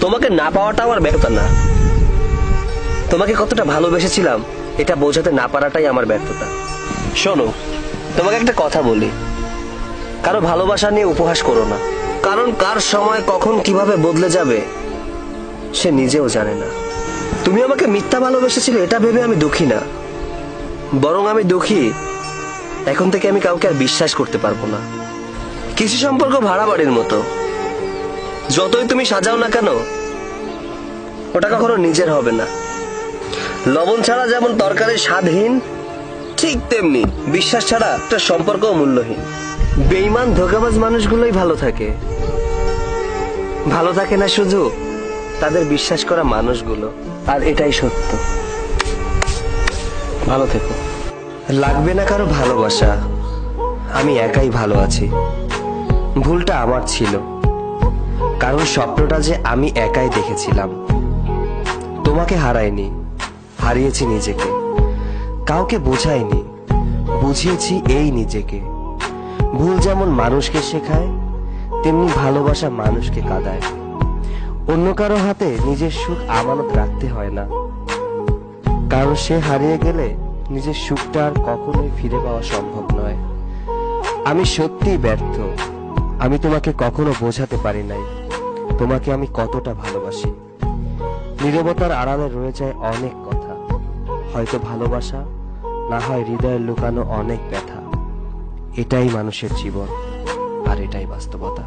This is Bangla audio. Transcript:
তোমাকে না পাওয়াটা আমার ব্যর্থতা না, তোমাকে কতটা ভালোবেসেছিলাম এটা বোঝাতে না পারাটাই আমার ব্যর্থতা। শোনো, তোমাকে একটা কথা বলি, কারো ভালোবাসা নিয়ে উপহাস করো না, কারণ কার সময় কখন কিভাবে বদলে যাবে সে নিজেও জানে না। তুমি আমাকে মিথ্যা ভালোবেসেছিলে এটা ভেবে আমি দুঃখী না, বরং আমি দুঃখী এখন থেকে আমি কাউকে আর বিশ্বাস করতে পারবো না। কিছু সম্পর্ক ভাড়া বাড়ির মতো, যতই তুমি সাজাও না কেন ওটা কখনো নিজের হবে না। লবণ ছাড়া যেমন তরকারি স্বাদহীন, ঠিক তেমনি বিশ্বাস ছাড়া একটা সম্পর্ক মূল্যহীন। বেঈমান ধোঁকাবাজ মানুষগুলোই ভালো থাকে, ভালো থাকে না শুধু তাদের বিশ্বাস করা মানুষগুলো। আর এটাই সত্য। ভালো থেকো। লাগবে না কারো ভালোবাসা, আমি একাই ভালো আছি। ভুলটা আমার ছিল, কারণ স্বপ্নটা যে আমি একাই দেখেছিলাম। তোমাকে হারাইনি, হারিয়েছি নিজেকে। কাউকে বোঝাইনি, বুঝিয়েছি এই নিজেকে। ভুল যেমন মানুষকে শেখায়, তেমনি ভালোবাসা মানুষকে কাঁদায়। অন্য কারো হাতে নিজের সুখ আমানত রাখতে হয় না, কারণ সে হারিয়ে গেলে নিজের সুখটা আর কখনোই ফিরে পাওয়া সম্ভব নয়। আমি সত্যিই ব্যর্থ, আমি তোমাকে কখনো বোঝাতে পারি নাই তোমাকে আমি কতটা ভালোবাসি। নীরবতার আড়ালে রয়ে যায় অনেক কথা, হয়তো ভালোবাসা, না হয় হৃদয়ে লুকানো অনেক ব্যথা। এটাই মানুষের জীবন, আর এটাই বাস্তবতা।